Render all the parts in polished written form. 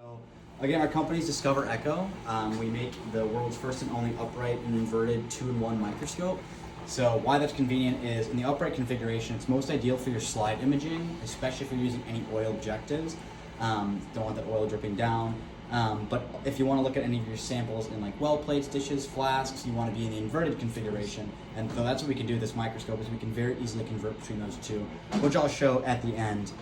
So, again, our company is Discover Echo. We make the world's first and only upright and inverted 2-in-1 microscope. So why that's convenient is in the upright configuration, it's most ideal for your slide imaging, especially if you're using any oil objectives. Don't want that oil dripping down. But if you want to look at any of your samples in like well plates, dishes, flasks, you want to be in the inverted configuration. And so that's what we can do with this microscope is we can very easily convert between those two, which I'll show at the end.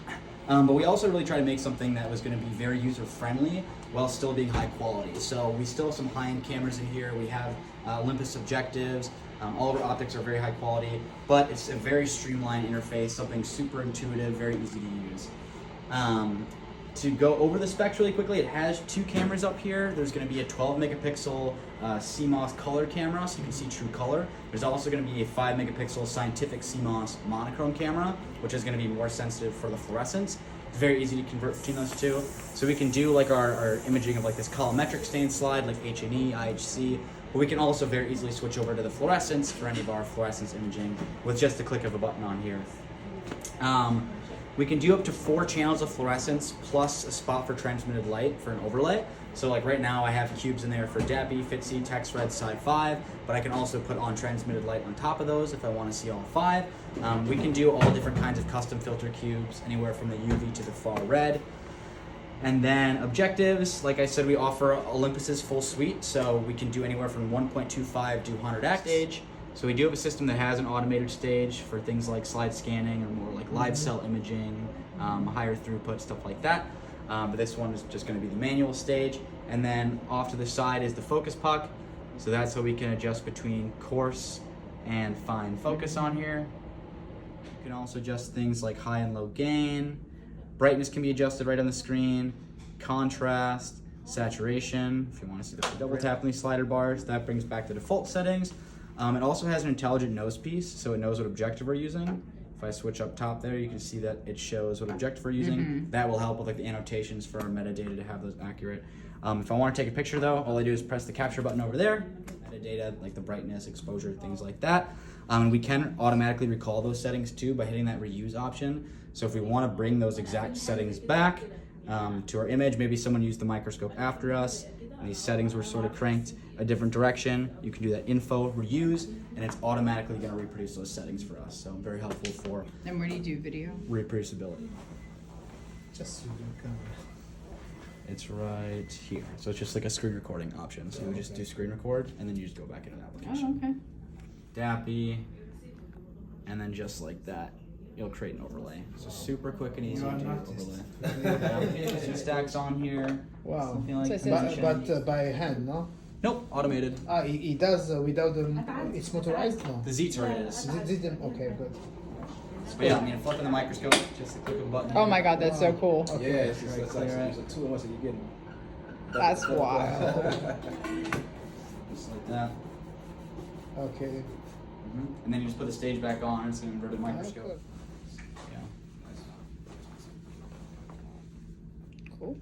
But we also really try to make something that was going to be very user-friendly while still being high quality. So we still have some high-end cameras in here. We have Olympus objectives. All of our optics are very high quality, but it's a very streamlined interface, something super intuitive, very easy to use. To go over the specs really quickly, it has 2 cameras up here. There's going to be a 12 megapixel CMOS color camera, so you can see true color. There's also going to be a 5 megapixel scientific CMOS monochrome camera, which is going to be more sensitive for the fluorescence. It's very easy to convert between those two. So we can do like our imaging of like this colorimetric stain slide, like H&E, IHC, but we can also very easily switch over to the fluorescence for any of our fluorescence imaging with just the click of a button on here. We can do up to 4 channels of fluorescence plus a spot for transmitted light for an overlay. So like right now I have cubes in there for DAPI, FITSI, text red, side 5, but I can also put on transmitted light on top of those if I want to see all 5. We can do all different kinds of custom filter cubes, anywhere from the UV to the far red. And then objectives, like I said, we offer Olympus's full suite, so we can do anywhere from 1.25 to 100x stage. So we do have a system that has an automated stage for things like slide scanning or more like live cell imaging, higher throughput, stuff like that. But this one is just going to be the manual stage. And then off to the side is the focus puck. So that's how we can adjust between coarse and fine focus on here. You can also adjust things like high and low gain. Brightness can be adjusted right on the screen. Contrast, saturation. If you want to see the double tap on these slider bars, that brings back the default settings. It also has an intelligent nose piece, so it knows what objective we're using. If I switch up top there, you can see that it shows what objective we're using. That will help with like the annotations for our metadata to have those accurate. If I want to take a picture though, all I do is press the capture button over there. Metadata, like the brightness, exposure, things like that. We can automatically recall those settings too by hitting that reuse option. So if we want to bring those exact settings back to our image, maybe someone used the microscope after us, and these settings were sort of cranked a different direction, you can do that info reuse, and it's automatically going to reproduce those settings for us. So very helpful for. And where do you do video? Reproducibility. Just so you can. It's right here. So it's just like a screen recording option. So you just do screen record, and then you just go back into the application. Oh, okay. DAPI, and then just like that, you'll create an overlay. So super quick and easy to do an overlay. Some stacks on here. Wow. Something like But by hand, no? Nope, automated. It does without it's motorized, no? The Z-turn is. Okay, good. But yeah, I mean, flipping the microscope, just a click of a button. Oh my god, that's so cool. Okay. Yeah, it's like a 2-in-1, so you get That's wild. Just like that. Okay. And then you just put the stage back on, it's an inverted microscope. Good. Yeah. Cool.